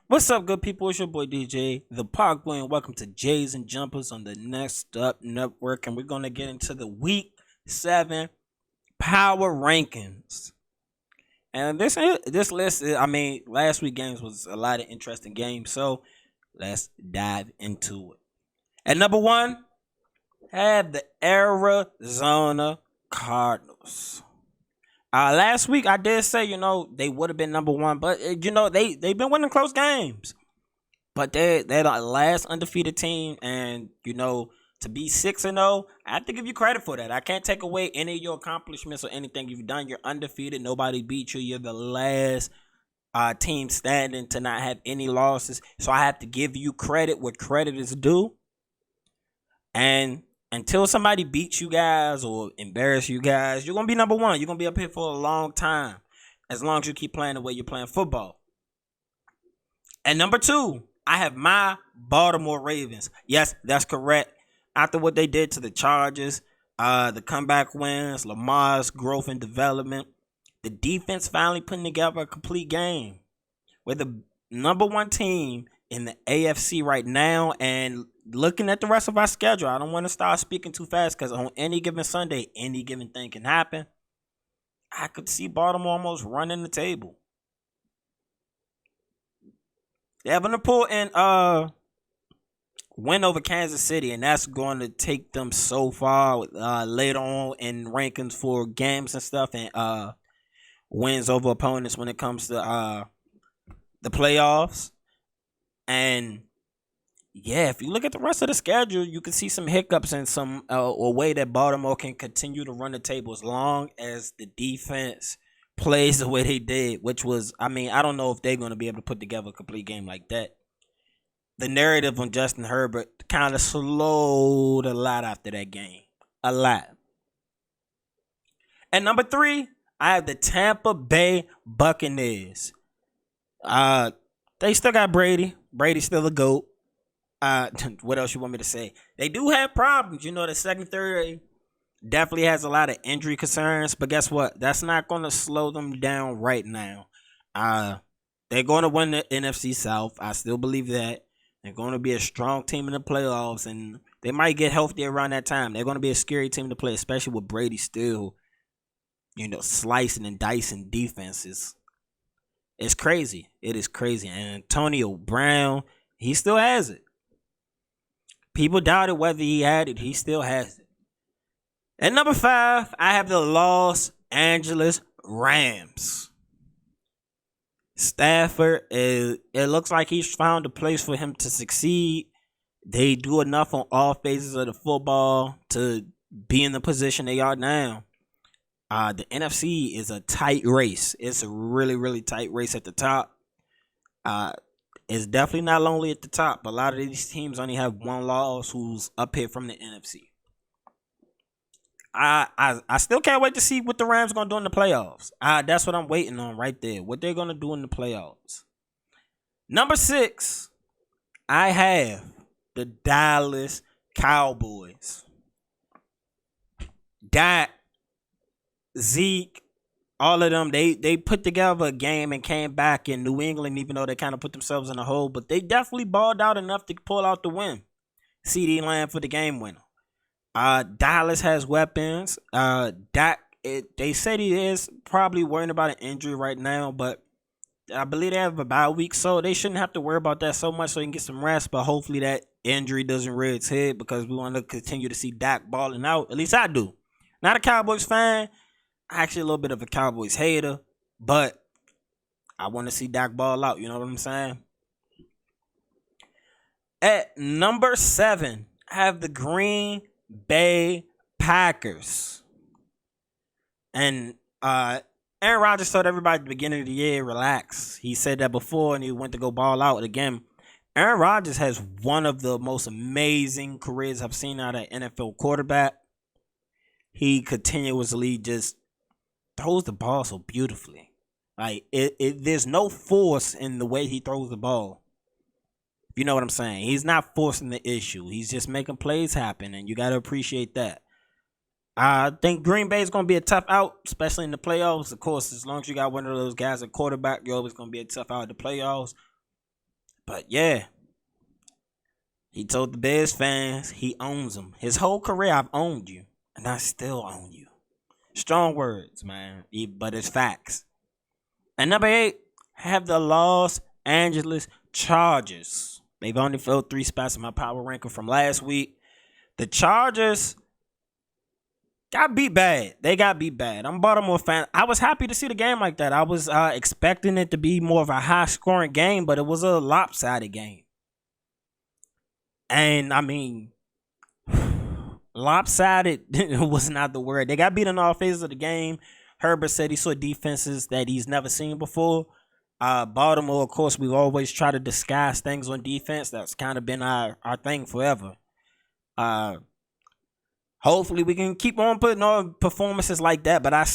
What's up, good people? It's your boy DJ, the Parkboy, and welcome to Jays and Jumpers on the Next Up Network. And we're gonna get into the Week 7 Power Rankings. And this list, last week games was a lot of interesting games, so let's dive into it. At number one, have the Arizona Cardinals. Last week I did say, they would have been number one, but they've been winning close games. But they're the last undefeated team, and to be 6-0, I have to give you credit for that. I can't take away any of your accomplishments or anything you've done. You're undefeated. Nobody beat you. You're the last team standing to not have any losses. So I have to give you credit where credit is due. And until somebody beats you guys or embarrass you guys, you're going to be number one. You're going to be up here for a long time, as long as you keep playing the way you're playing football. And number two, I have my Baltimore Ravens. Yes, that's correct. After what they did to the Chargers, the comeback wins, Lamar's growth and development, the defense finally putting together a complete game. We're the number one team in the AFC right now, and looking at the rest of our schedule, I don't want to start speaking too fast because on any given Sunday, any given thing can happen. I could see Baltimore almost running the table. They have an important win over Kansas City, and that's going to take them so far later on in rankings for games and stuff, and wins over opponents when it comes to the playoffs. And yeah, if you look at the rest of the schedule, you can see some hiccups and some a way that Baltimore can continue to run the table as long as the defense plays the way they did, which was, I don't know if they're going to be able to put together a complete game like that. The narrative on Justin Herbert kind of slowed a lot after that game. A lot. And number three, I have the Tampa Bay Buccaneers. They still got Brady. Brady's still a GOAT. What else you want me to say? They do have problems. The secondary definitely has a lot of injury concerns. But guess what? That's not going to slow them down right now. They're going to win the NFC South. I still believe that. They're going to be a strong team in the playoffs. And they might get healthy around that time. They're going to be a scary team to play, especially with Brady still, slicing and dicing defenses. It's crazy. It is crazy. And Antonio Brown, he still has it. People doubted whether he had it. He still has it. At number 5, I have the Los Angeles Rams. Stafford, it looks like he's found a place for him to succeed. They do enough on all phases of the football to be in the position they are now. The NFC is a tight race. It's a really, really tight race at the top. It's definitely not lonely at the top, but a lot of these teams only have one loss who's up here from the NFC. I still can't wait to see what the Rams going to do in the playoffs. That's what I'm waiting on right there. What they're going to do in the playoffs. Number 6, I have the Dallas Cowboys. Dak, Zeke, all of them, they put together a game and came back in New England, even though they kind of put themselves in a hole. But they definitely balled out enough to pull out the win. CeeDee Lamb for the game winner. Dallas has weapons. Dak, they said he is probably worrying about an injury right now, but I believe they have a bye week, so they shouldn't have to worry about that so much so he can get some rest. But hopefully that injury doesn't rear its head because we want to continue to see Dak balling out. At least I do. Not a Cowboys fan. Actually a little bit of a Cowboys hater, but I want to see Dak ball out. You know what I'm saying? At number 7, I have the Green Bay Packers. And Aaron Rodgers told everybody at the beginning of the year, relax. He said that before and he went to go ball out. Again, Aaron Rodgers has one of the most amazing careers I've seen out of an NFL quarterback. He continuously just throws the ball so beautifully. Like, there's no force in the way he throws the ball. You know what I'm saying? He's not forcing the issue. He's just making plays happen, and you got to appreciate that. I think Green Bay is going to be a tough out, especially in the playoffs. Of course, as long as you got one of those guys at quarterback, you're always going to be a tough out at the playoffs. But yeah, he told the Bears fans he owns them. His whole career, I've owned you, and I still own you. Strong words, man, but it's facts. And number 8, have the Los Angeles Chargers. They've only filled 3 spots in my power ranking from last week. The Chargers got beat bad. They got beat bad. I'm a Baltimore fan. I was happy to see the game like that. I was expecting it to be more of a high-scoring game, but it was a lopsided game. And, I mean, lopsided was not the word. They got beat in all phases of the game. Herbert said he saw defenses that he's never seen before. Baltimore, of course, we always try to disguise things on defense. That's kind of been our thing forever. Hopefully we can keep on putting on performances like that, but I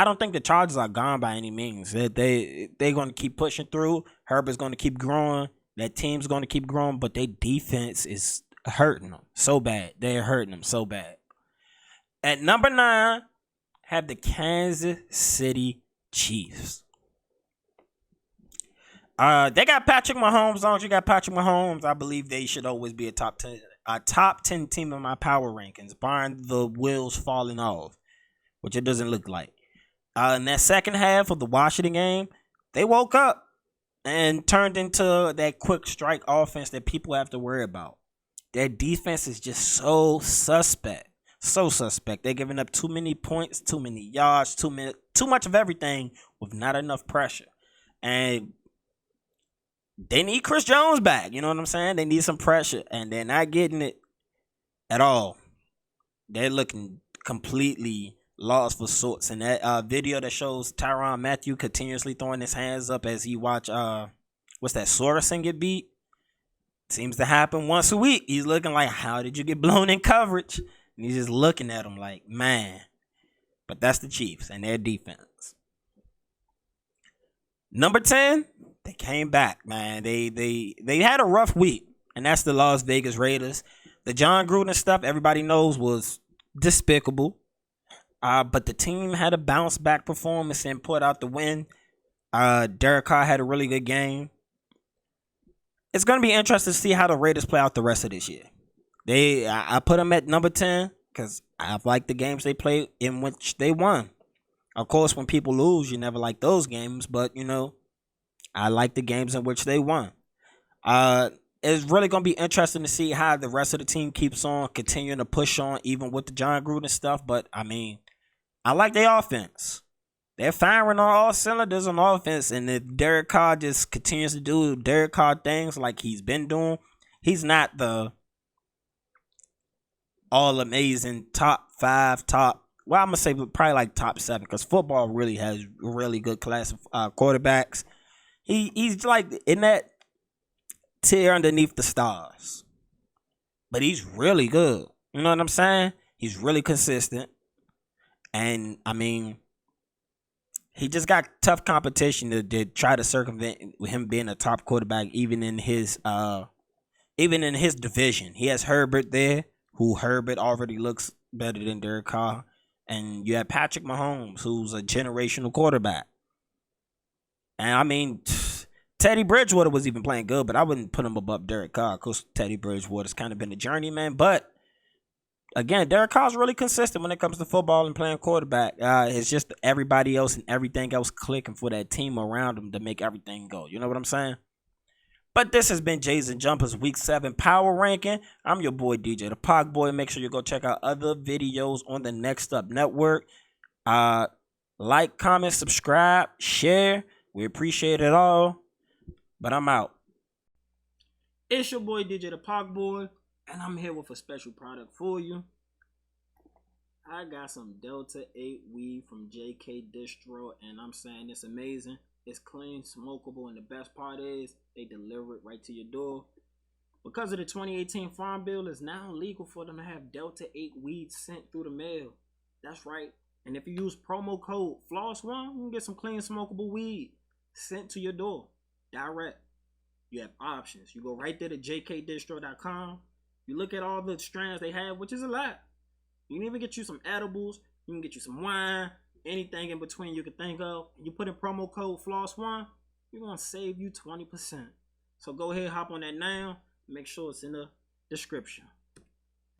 don't think the Chargers are gone by any means. They're going to keep pushing through. Herbert's going to keep growing. That team's going to keep growing, but their defense is hurting them so bad. They're hurting them so bad. At number 9, have the Kansas City Chiefs. They got Patrick Mahomes. As long as you got Patrick Mahomes, I believe they should always be a top 10 team in my power rankings, barring the wheels falling off, which it doesn't look like. In that second half of the Washington game, they woke up and turned into that quick strike offense that people have to worry about. Their defense is just so suspect. So suspect. They're giving up too many points, too many yards, too much of everything with not enough pressure. And they need Chris Jones back. You know what I'm saying? They need some pressure, and they're not getting it at all. They're looking completely lost for sorts. And that video that shows Tyrann Mathieu continuously throwing his hands up as he watch what's that, Sorensen get beat? Seems to happen once a week. He's looking like, how did you get blown in coverage? And he's just looking at him like, man. But that's the Chiefs and their defense. Number 10, they came back, man. They had a rough week, and that's the Las Vegas Raiders. The John Gruden stuff, everybody knows, was despicable. But the team had a bounce back performance and put out the win. Derek Carr had a really good game. It's going to be interesting to see how the Raiders play out the rest of this year. I put them at number 10 because I like the games they played in which they won. Of course, when people lose, you never like those games, but, I like the games in which they won. It's really going to be interesting to see how the rest of the team keeps on continuing to push on, even with the John Gruden stuff. But, I mean, I like their offense. They're firing on all cylinders on offense. And if Derek Carr just continues to do Derek Carr things like he's been doing, he's not the all-amazing top 5, well, I'm going to say probably like top 7 because football really has really good class of quarterbacks. He's like in that tier underneath the stars. But he's really good. You know what I'm saying? He's really consistent. And, I mean, he just got tough competition to try to circumvent him being a top quarterback even in his division. He has Herbert there, who Herbert already looks better than Derek Carr. And you have Patrick Mahomes, who's a generational quarterback. And, I mean, Teddy Bridgewater was even playing good, but I wouldn't put him above Derek Carr because Teddy Bridgewater's kind of been a journeyman. But, again, Derek Carr's really consistent when it comes to football and playing quarterback. It's just everybody else and everything else clicking for that team around him to make everything go. You know what I'm saying? But this has been Jays and Jumpers Week 7 Power Ranking. I'm your boy, DJTheParkBoy. Make sure you go check out other videos on the Next Up Network. Like, comment, subscribe, share. We appreciate it all. But I'm out. It's your boy, DJTheParkBoy. And I'm here with a special product for you. I got some Delta 8 weed from JK Distro, and I'm saying it's amazing. It's clean, smokable, and the best part is they deliver it right to your door. Because of the 2018 Farm Bill, it's now legal for them to have Delta 8 weed sent through the mail. That's right. And if you use promo code FLOSS1, you can get some clean, smokable weed sent to your door direct. You have options. You go right there to jkdistro.com. You look at all the strands they have, which is a lot. You can even get you some edibles. You can get you some wine. Anything in between you can think of. You put in promo code FLOSS1, you're going to save you 20%. So go ahead, hop on that now. Make sure it's in the description.